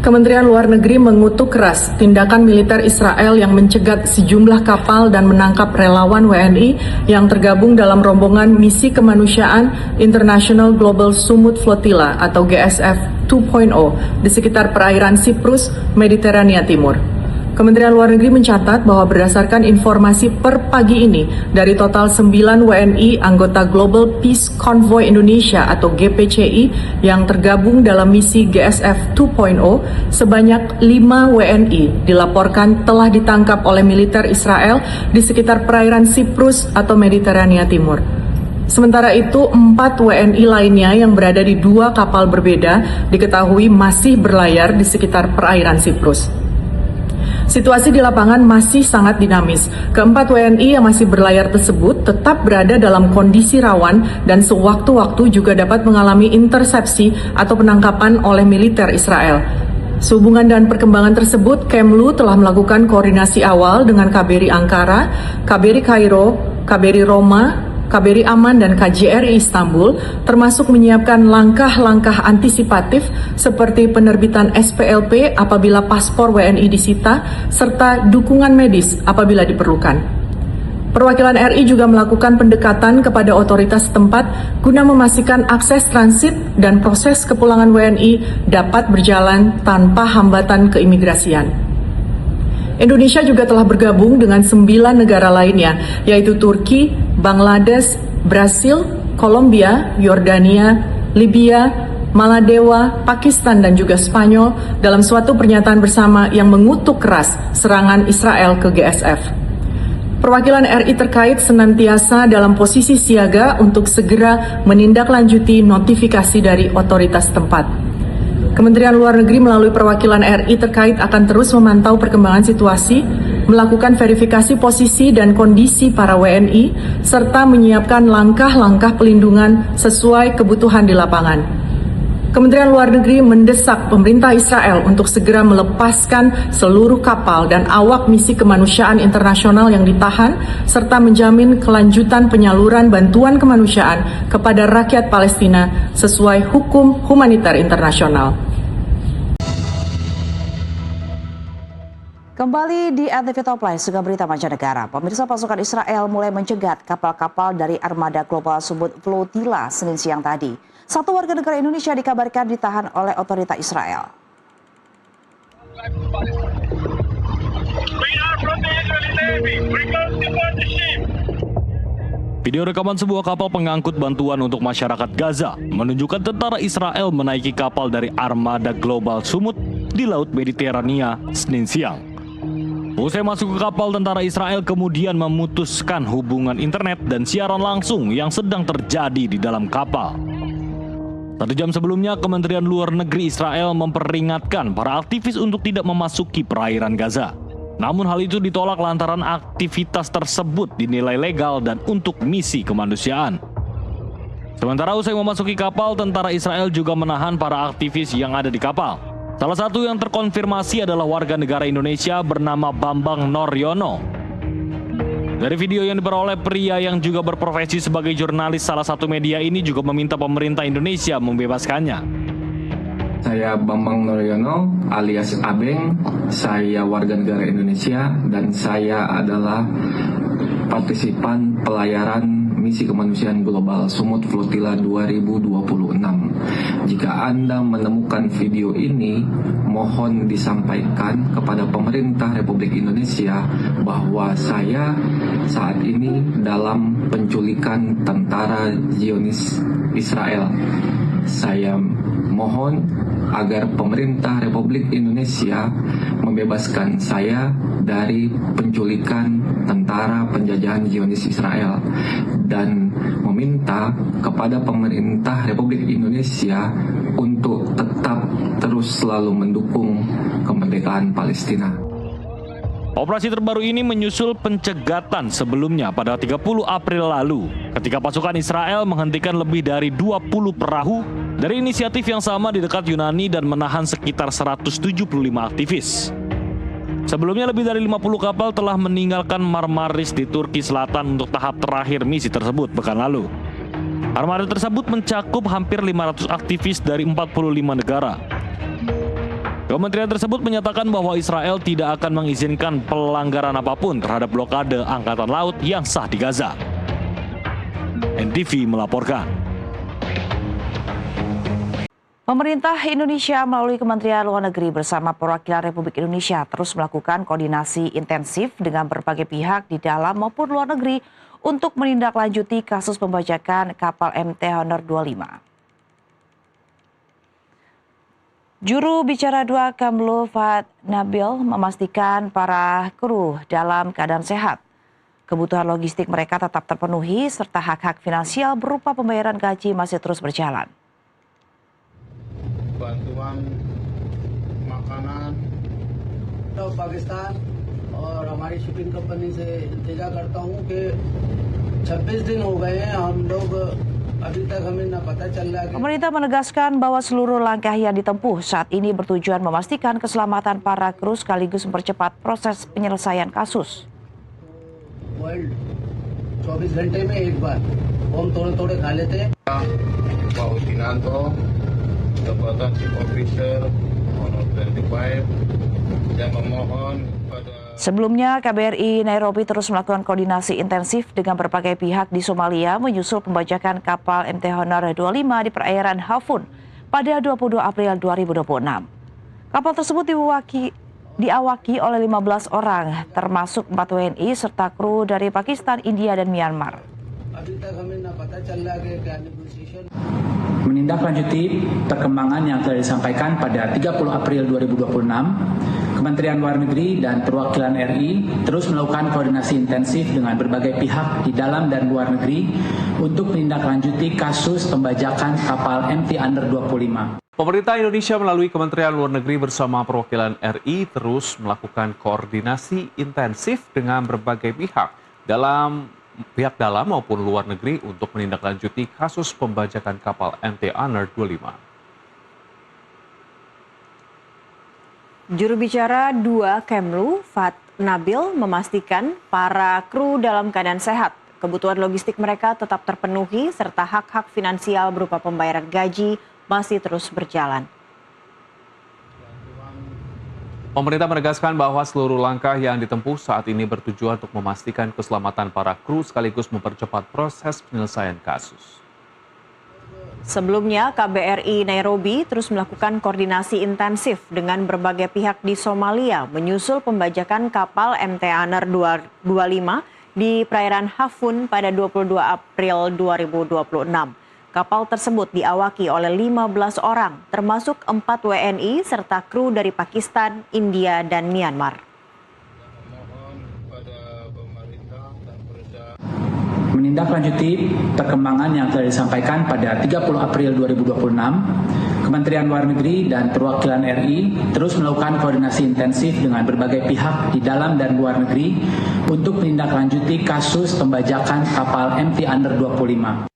Kementerian Luar Negeri mengutuk keras tindakan militer Israel yang mencegat sejumlah kapal dan menangkap relawan WNI yang tergabung dalam rombongan misi kemanusiaan International Global Sumut Flotilla atau GSF 2.0 di sekitar perairan Siprus, Mediterania Timur. Kementerian Luar Negeri mencatat bahwa berdasarkan informasi per pagi ini, dari total 9 WNI anggota Global Peace Convoy Indonesia atau GPCI yang tergabung dalam misi GSF 2.0, sebanyak 5 WNI dilaporkan telah ditangkap oleh militer Israel di sekitar perairan Siprus atau Mediterania Timur. Sementara itu, 4 WNI lainnya yang berada di 2 kapal berbeda diketahui masih berlayar di sekitar perairan Siprus. Situasi di lapangan masih sangat dinamis. Keempat WNI yang masih berlayar tersebut tetap berada dalam kondisi rawan dan sewaktu-waktu juga dapat mengalami intersepsi atau penangkapan oleh militer Israel. Sehubungan dengan perkembangan tersebut, Kemlu telah melakukan koordinasi awal dengan KBRI Ankara, KBRI Kairo, KBRI Roma, KBRI Aman dan KJRI Istanbul, termasuk menyiapkan langkah-langkah antisipatif seperti penerbitan SPLP apabila paspor WNI disita, serta dukungan medis apabila diperlukan. Perwakilan RI juga melakukan pendekatan kepada otoritas setempat guna memastikan akses transit dan proses kepulangan WNI dapat berjalan tanpa hambatan keimigrasian. Indonesia juga telah bergabung dengan 9 negara lainnya, yaitu Turki, Bangladesh, Brasil, Kolombia, Yordania, Libya, Maladewa, Pakistan, dan juga Spanyol dalam suatu pernyataan bersama yang mengutuk keras serangan Israel ke GSF. Perwakilan RI terkait senantiasa dalam posisi siaga untuk segera menindaklanjuti notifikasi dari otoritas tempat. Kementerian Luar Negeri melalui perwakilan RI terkait akan terus memantau perkembangan situasi, melakukan verifikasi posisi dan kondisi para WNI, serta menyiapkan langkah-langkah pelindungan sesuai kebutuhan di lapangan. Kementerian Luar Negeri mendesak pemerintah Israel untuk segera melepaskan seluruh kapal dan awak misi kemanusiaan internasional yang ditahan, serta menjamin kelanjutan penyaluran bantuan kemanusiaan kepada rakyat Palestina sesuai hukum humaniter internasional. Kembali di ANTV Top Line, juga berita mancanegara. Pemirsa, pasukan Israel mulai mencegat kapal-kapal dari armada global Sumut Flotilla Senin siang tadi. 1 warga negara Indonesia dikabarkan ditahan oleh otoritas Israel. Video rekaman sebuah kapal pengangkut bantuan untuk masyarakat Gaza menunjukkan tentara Israel menaiki kapal dari armada global Sumut di Laut Mediterania Senin siang. Usai masuk ke kapal, tentara Israel kemudian memutuskan hubungan internet dan siaran langsung yang sedang terjadi di dalam kapal. 1 jam sebelumnya, Kementerian Luar Negeri Israel memperingatkan para aktivis untuk tidak memasuki perairan Gaza. Namun hal itu ditolak lantaran aktivitas tersebut dinilai legal dan untuk misi kemanusiaan. Sementara usai memasuki kapal, tentara Israel juga menahan para aktivis yang ada di kapal. Salah satu yang terkonfirmasi adalah warga negara Indonesia bernama Bambang Noryono. Dari video yang diperoleh, pria yang juga berprofesi sebagai jurnalis salah satu media ini juga meminta pemerintah Indonesia membebaskannya. Saya Bambang Noryono alias Abeng, saya warga negara Indonesia dan saya adalah partisipan pelayaran misi kemanusiaan global Sumut Flotilla 2026. Jika Anda menemukan video ini, mohon disampaikan kepada pemerintah Republik Indonesia bahwa saya saat ini dalam penculikan tentara Zionis Israel. Saya mohon agar pemerintah Republik Indonesia membebaskan saya dari penculikan tentara penjajahan Zionis Israel dan meminta kepada pemerintah Republik Indonesia untuk tetap terus selalu mendukung kemerdekaan Palestina. Operasi terbaru ini menyusul pencegatan sebelumnya pada 30 April lalu ketika pasukan Israel menghentikan lebih dari 20 perahu dari inisiatif yang sama di dekat Yunani dan menahan sekitar 175 aktivis. Sebelumnya lebih dari 50 kapal telah meninggalkan Marmaris di Turki Selatan untuk tahap terakhir misi tersebut pekan lalu. Armada tersebut mencakup hampir 500 aktivis dari 45 negara. Kementerian tersebut menyatakan bahwa Israel tidak akan mengizinkan pelanggaran apapun terhadap blokade Angkatan Laut yang sah di Gaza. NTV melaporkan. Pemerintah Indonesia melalui Kementerian Luar Negeri bersama perwakilan Republik Indonesia terus melakukan koordinasi intensif dengan berbagai pihak di dalam maupun luar negeri untuk menindaklanjuti kasus pembajakan kapal MT Honor 25. Juru bicara 2 Kemlu Fat Nabil memastikan para kru dalam keadaan sehat. Kebutuhan logistik mereka tetap terpenuhi serta hak-hak finansial berupa pembayaran gaji masih terus berjalan. bantuan makanan तो पाकिस्तान और हमारी shipping company से इंतजार करता हूँ कि 26 दिन हो गए हैं हम लोग अभी तक हमें ना पता चल रहा है. Pemerintah menegaskan bahwa seluruh langkah yang ditempuh saat ini bertujuan memastikan keselamatan para kru sekaligus mempercepat proses penyelesaian kasus. World 24 घंटे में एक बार हम थोड़े खा लेते हैं. Pak Ustinanto, jabatan Chief Officer Honor 25, yang memohon pada Sebelumnya, KBRI Nairobi terus melakukan koordinasi intensif dengan berbagai pihak di Somalia menyusul pembajakan kapal MT Honor 25 di perairan Hafun pada 22 April 2026. Kapal tersebut diawaki oleh 15 orang, termasuk 4 WNI serta kru dari Pakistan, India, dan Myanmar. Menindaklanjuti perkembangan yang telah disampaikan pada 30 April 2026, Kementerian Luar Negeri dan perwakilan RI terus melakukan koordinasi intensif dengan berbagai pihak di dalam dan luar negeri untuk menindaklanjuti kasus pembajakan kapal MT Honor 25. Pemerintah Indonesia melalui Kementerian Luar Negeri bersama perwakilan RI terus melakukan koordinasi intensif dengan berbagai pihak dalam maupun luar negeri untuk menindaklanjuti kasus pembajakan kapal MT Honor 25. Juru bicara 2 Kemlu, Fat Nabil, memastikan para kru dalam keadaan sehat. Kebutuhan logistik mereka tetap terpenuhi serta hak-hak finansial berupa pembayaran gaji masih terus berjalan. Pemerintah menegaskan bahwa seluruh langkah yang ditempuh saat ini bertujuan untuk memastikan keselamatan para kru sekaligus mempercepat proses penyelesaian kasus. Sebelumnya, KBRI Nairobi terus melakukan koordinasi intensif dengan berbagai pihak di Somalia menyusul pembajakan kapal MT Honor 25 di perairan Hafun pada 22 April 2026. Kapal tersebut diawaki oleh 15 orang, termasuk 4 WNI serta kru dari Pakistan, India, dan Myanmar. Menindaklanjuti perkembangan yang telah disampaikan pada 30 April 2026, Kementerian Luar Negeri dan perwakilan RI terus melakukan koordinasi intensif dengan berbagai pihak di dalam dan luar negeri untuk menindaklanjuti kasus pembajakan kapal MT Honor 25.